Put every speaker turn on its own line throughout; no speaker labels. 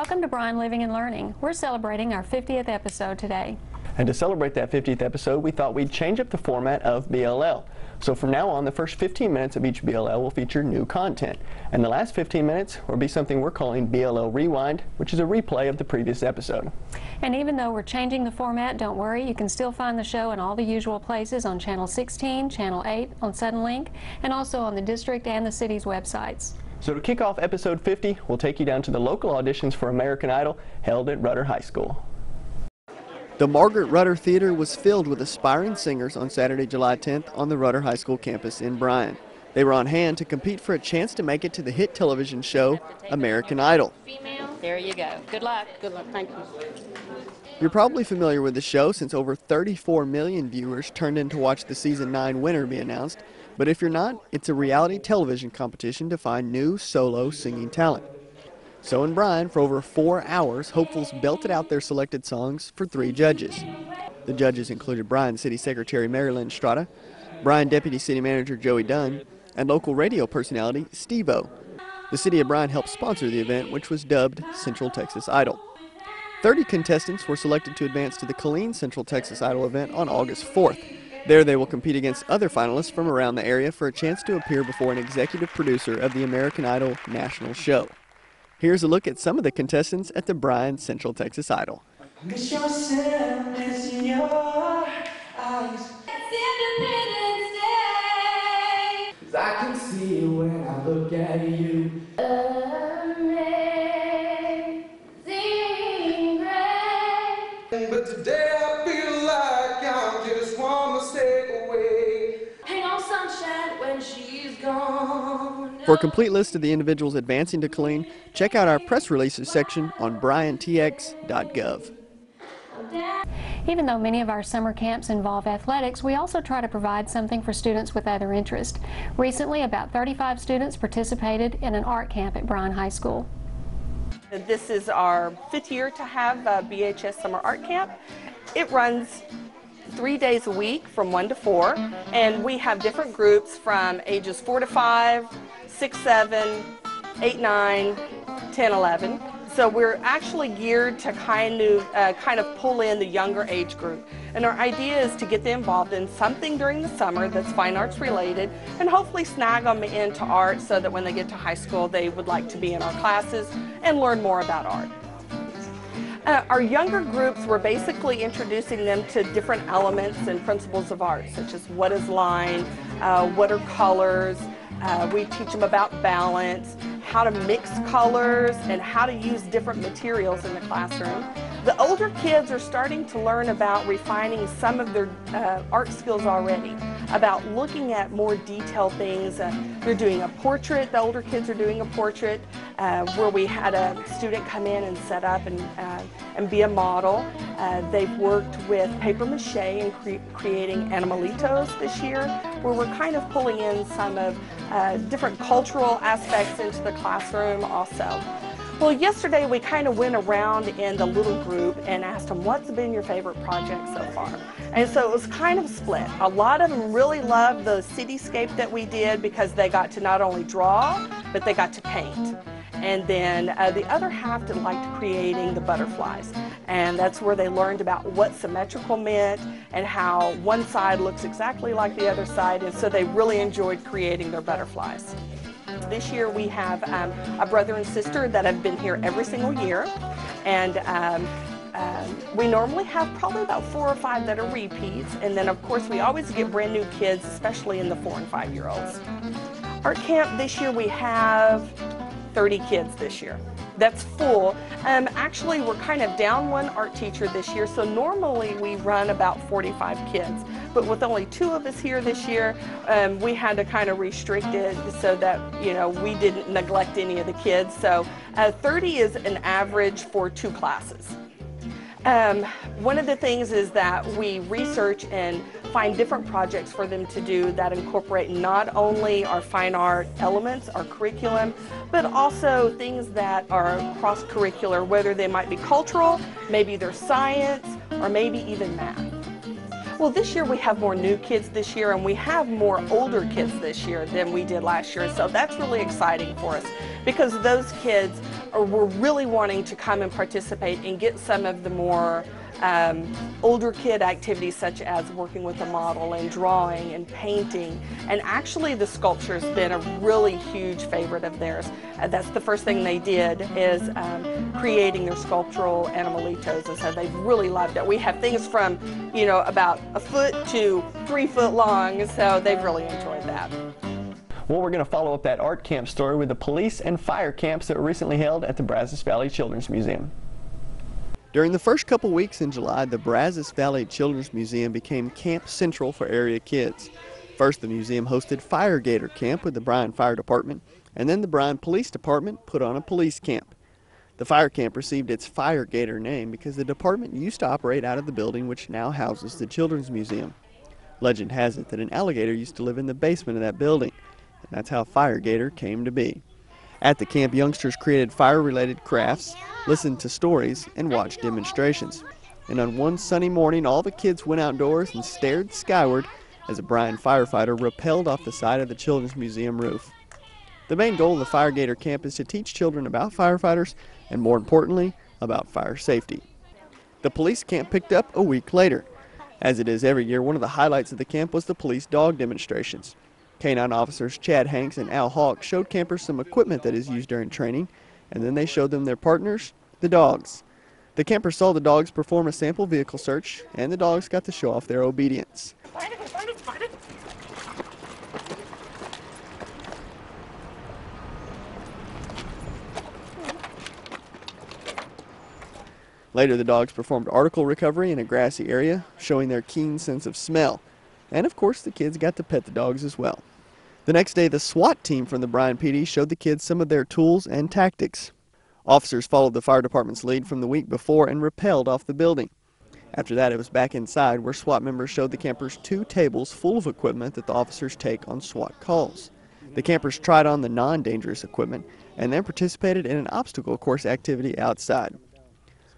Welcome to Bryan Living and Learning. We're celebrating our 50th episode today.
And to celebrate that 50th episode, we thought we'd change up the format of BLL. So from now on, the first 15 minutes of each BLL will feature new content. And the last 15 minutes will be something we're calling BLL Rewind, which is a replay of the previous episode.
And even though we're changing the format, don't worry, you can still find the show in all the usual places on Channel 16, Channel 8, on Suddenlink, and also on the district and the city's websites.
So to kick off episode 50, we'll take you down to the local auditions for American Idol held at Rudder High School. The Margaret Rudder Theater was filled with aspiring singers on Saturday, July 10th on the Rudder High School campus in Bryan. They were on hand to compete for a chance to make it to the hit television show American Idol.
There you go. Good luck.
Good luck. Thank you.
You're probably familiar with the show since over 34 million viewers turned in to watch the season 9 winner be announced. But if you're not, it's a reality television competition to find new solo singing talent. So in Bryan, for over 4 hours, hopefuls belted out their selected songs for 3 judges. The judges included Bryan City Secretary Mary Lynn Strata, Bryan Deputy City Manager Joey Dunn, and local radio personality Steve-O. The City of Bryan helped sponsor the event, which was dubbed Central Texas Idol. 30 contestants were selected to advance to the Killeen Central Texas Idol event on August 4th. There they will compete against other finalists from around the area for a chance to appear before an executive producer of the American Idol national show. Here's a look at some of the contestants at the Bryan Central Texas Idol.
I can see you when I look at you. But today I feel like I'm just one mistake away.
Hang on, sunshine, when she's gone.
For a complete list of the individuals advancing to Killeen, check out our press releases section on bryantx.gov.
Even though many of our summer camps involve athletics, we also try to provide something for students with other interests. Recently, about 35 students participated in an art camp at Bryan High School.
This is our 5th year to have BHS Summer Art Camp. It runs 3 days a week from 1 to 4, and we have different groups from ages 4 to 5, 6, 7, 8, 9, 10, 11. So we're actually geared to kind of pull in the younger age group. And our idea is to get them involved in something during the summer that's fine arts related, and hopefully snag them into art so that when they get to high school they would like to be in our classes and learn more about art. Our younger groups, we're basically introducing them to different elements and principles of art, such as what is line, what are colors. We teach them about balance, how to mix colors, and how to use different materials in the classroom. The older kids are starting to learn about refining some of their art skills already, about looking at more detailed things. They're doing a portrait, the older kids are doing a portrait, where we had a student come in and set up and be a model. They've worked with paper mache and creating animalitos this year, where we're kind of pulling in some of different cultural aspects into the classroom also. Well, yesterday we kind of went around in the little group and asked them, what's been your favorite project so far? And so it was kind of split. A lot of them really loved the cityscape that we did because they got to not only draw, but they got to paint. And then the other half did like creating the butterflies. And that's where they learned about what symmetrical meant and how one side looks exactly like the other side. And so they really enjoyed creating their butterflies. This year we have a brother and sister that have been here every single year. And we normally have probably about 4 or 5 that are repeats. And then of course we always get brand new kids, especially in the 4- and 5-year-olds. Art camp this year we have 30 kids this year. That's full. Actually, we're kind of down 1 art teacher this year, so normally we run about 45 kids. But with only 2 of us here this year, we had to kind of restrict it so that, you know, we didn't neglect any of the kids. So 30 is an average for 2 classes. One of the things is that we research and find different projects for them to do that incorporate not only our fine art elements, our curriculum, but also things that are cross-curricular, whether they might be cultural, maybe they're science, or maybe even math. Well, this year we have more new kids this year, and we have more older kids this year than we did last year, so that's really exciting for us because those kids or were really wanting to come and participate and get some of the more older kid activities, such as working with a model and drawing and painting. And actually the sculpture has been a really huge favorite of theirs. That's the first thing they did, is creating their sculptural animalitos, and so they've really loved it. We have things from, you know, about a foot to 3 foot long, so they've really enjoyed that.
Well, we're going to follow up that art camp story with the police and fire camps that were recently held at the Brazos Valley Children's Museum. During the first couple weeks in July, the Brazos Valley Children's Museum became Camp Central for area kids. First, the museum hosted Fire Gator Camp with the Bryan Fire Department, and then the Bryan Police Department put on a police camp. The fire camp received its Fire Gator name because the department used to operate out of the building which now houses the Children's Museum. Legend has it that an alligator used to live in the basement of that building, and that's how Fire Gator came to be. At the camp, youngsters created fire-related crafts, listened to stories, and watched demonstrations. And on one sunny morning, all the kids went outdoors and stared skyward as a Bryan firefighter rappelled off the side of the Children's Museum roof. The main goal of the Fire Gator camp is to teach children about firefighters and, more importantly, about fire safety. The police camp picked up a week later. As it is every year, one of the highlights of the camp was the police dog demonstrations. Canine officers Chad Hanks and Al Hawk showed campers some equipment that is used during training, and then they showed them their partners, the dogs. The campers saw the dogs perform a sample vehicle search, and the dogs got to show off their obedience. Later, the dogs performed article recovery in a grassy area, showing their keen sense of smell. And of course, the kids got to pet the dogs as well. The next day, the SWAT team from the Bryan PD showed the kids some of their tools and tactics. Officers followed the fire department's lead from the week before and rappelled off the building. After that, it was back inside, where SWAT members showed the campers 2 tables full of equipment that the officers take on SWAT calls. The campers tried on the non-dangerous equipment and then participated in an obstacle course activity outside.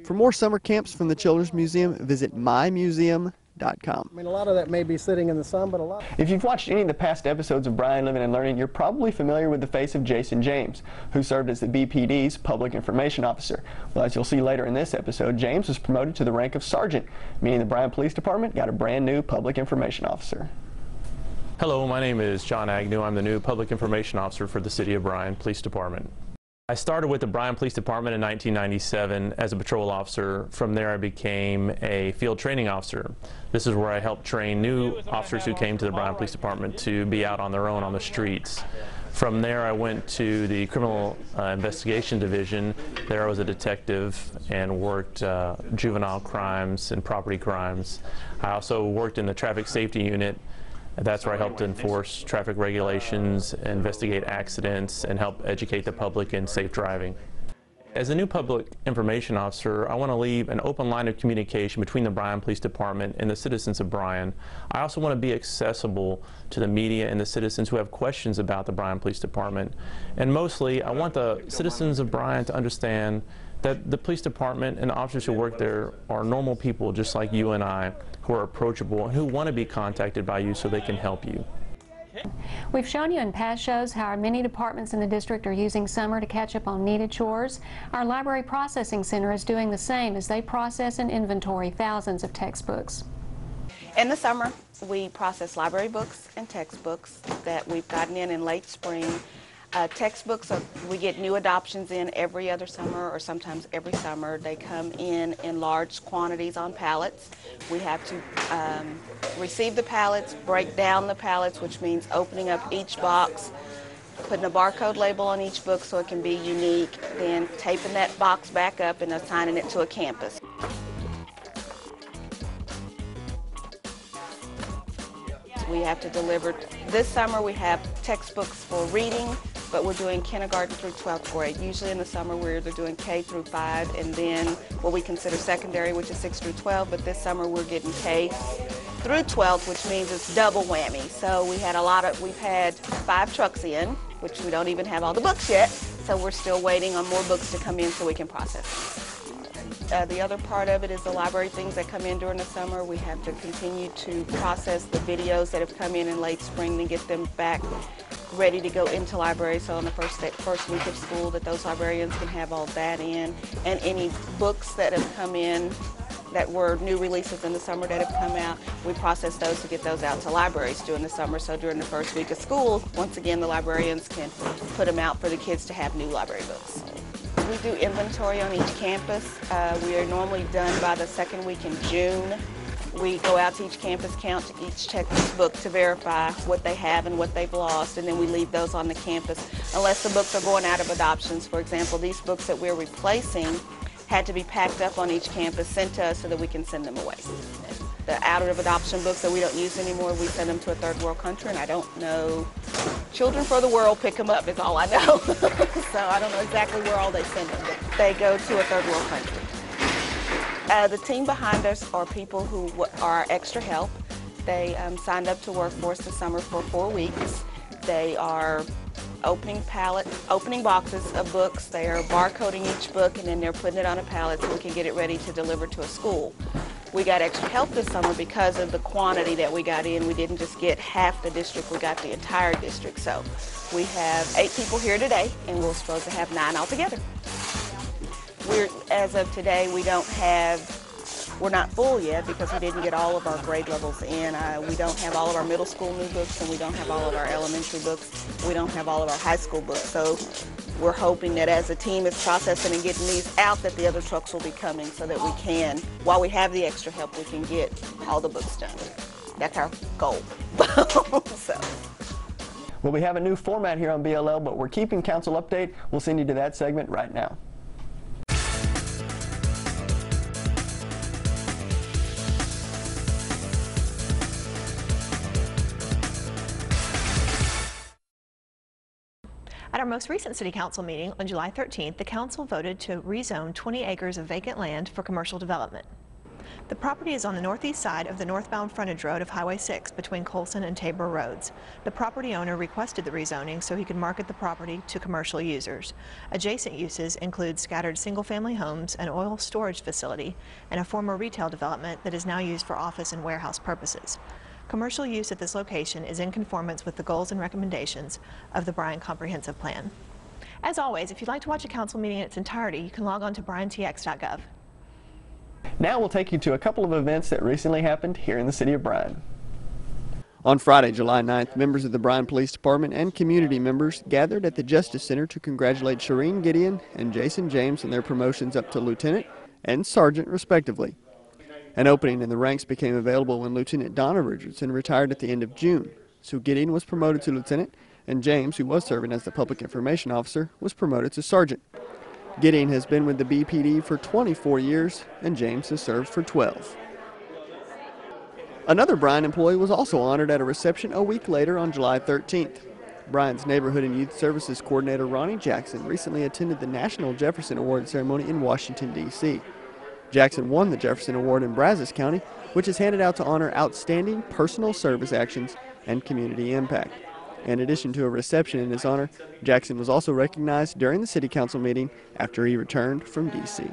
For more summer camps from the Children's Museum, visit mymuseum.com.
I mean, a lot of that may be sitting in the sun, but a lot.
If you've watched any of the past episodes of Bryan Living and Learning, you're probably familiar with the face of Jason James, who served as the BPD's Public Information Officer. Well, as you'll see later in this episode, James was promoted to the rank of Sergeant, meaning the Bryan Police Department got a brand new Public Information Officer.
Hello, my name is John Agnew. I'm the new Public Information Officer for the City of Bryan Police Department. I started with the Bryan Police Department in 1997 as a patrol officer. From there I became a field training officer. This is where I helped train new officers who came to the Bryan Police Department to be out on their own on the streets. From there I went to the Criminal Investigation Division. There I was a detective and worked juvenile crimes and property crimes. I also worked in the Traffic Safety Unit. That's where I helped enforce traffic regulations, investigate accidents, and help educate the public in safe driving. As a new public information officer, I want to leave an open line of communication between the Bryan Police Department and the citizens of Bryan. I also want to be accessible to the media and the citizens who have questions about the Bryan Police Department. And mostly, I want the citizens of Bryan to understand that the police department and the officers who work there are normal people just like you and I, who are approachable and who want to be contacted by you so they can help you.
We've shown you in past shows how our many departments in the district are using summer to catch up on needed chores. Our Library Processing Center is doing the same as they process and inventory thousands of textbooks.
In the summer, we process library books and textbooks that we've gotten in late spring. Textbooks, we get new adoptions in every other summer or sometimes every summer. They come in large quantities on pallets. We have to receive the pallets, break down the pallets, which means opening up each box, putting a barcode label on each book so it can be unique, then taping that box back up and assigning it to a campus. We have to deliver. This summer we have textbooks for reading, but we're doing kindergarten through 12th grade. Usually in the summer we're either doing K through 5 and then what we consider secondary, which is 6 through 12, but this summer we're getting K through 12, which means it's double whammy. So we've had 5 trucks in, which we don't even have all the books yet, so we're still waiting on more books to come in so we can process them. The other part of it is the library things that come in during the summer. We have to continue to process the videos that have come in late spring and get them back ready to go into libraries. So on the first week of school that those librarians can have all that in, and any books that have come in that were new releases in the summer that have come out, we process those to get those out to libraries during the summer. So during the first week of school, once again, the librarians can put them out for the kids to have new library books. We do inventory on each campus. We are normally done by the second week in June. We go out to each campus, count each textbook to verify what they have and what they've lost, and then we leave those on the campus unless the books are going out of adoptions. For example, these books that we're replacing had to be packed up on each campus, sent to us so that we can send them away. The out of adoption books that we don't use anymore, we send them to a third world country, and I don't know. Children for the World pick them up is all I know. So I don't know exactly where all they send them, but they go to a third world country. The team behind us are people who are extra help. They signed up to work for us this summer for 4 weeks. They are opening boxes of books. They are barcoding each book, and then they're putting it on a pallet so we can get it ready to deliver to a school. We got extra help this summer because of the quantity that we got in. We didn't just get half the district, we got the entire district. So we have 8 people here today, and we're supposed to have 9 altogether. As of today, we're not full yet because we didn't get all of our grade levels in. We don't have all of our middle school new books, and we don't have all of our elementary books. We don't have all of our high school books. So we're hoping that as the team is processing and getting these out, that the other trucks will be coming so that we can, while we have the extra help, we can get all the books done. That's our goal. So.
Well, we have a new format here on BLL, but we're keeping council update. We'll send you to that segment right now.
At our most recent City Council meeting on July 13th, the Council voted to rezone 20 acres of vacant land for commercial development. The property is on the northeast side of the northbound frontage road of Highway 6 between Colson and Tabor roads. The property owner requested the rezoning so he could market the property to commercial users. Adjacent uses include scattered single-family homes, an oil storage facility, and a former retail development that is now used for office and warehouse purposes. Commercial use at this location is in conformance with the goals and recommendations of the Bryan Comprehensive Plan. As always, if you'd like to watch a council meeting in its entirety, you can log on to bryantx.gov.
Now we'll take you to a couple of events that recently happened here in the city of Bryan. On Friday, July 9th, members of the Bryan Police Department and community members gathered at the Justice Center to congratulate Shireen Gideon and Jason James on their promotions up to lieutenant and sergeant, respectively. An opening in the ranks became available when Lieutenant Donna Richardson retired at the end of June, so Gideon was promoted to lieutenant, and James, who was serving as the public information officer, was promoted to sergeant. Gideon has been with the BPD for 24 years, and James has served for 12. Another Bryan employee was also honored at a reception a week later on July 13th. Bryan's Neighborhood and Youth Services Coordinator Ronnie Jackson recently attended the National Jefferson Award ceremony in Washington, D.C. Jackson won the Jefferson Award in Brazos County, which is handed out to honor outstanding personal service actions and community impact. In addition to a reception in his honor, Jackson was also recognized during the City Council meeting after he returned from D.C.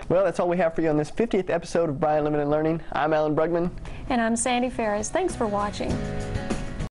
Well, that's all we have for you on this 50th episode of Bryan Limited Learning. I'm Alan Bruggman.
And I'm Sandy Farris. Thanks for watching.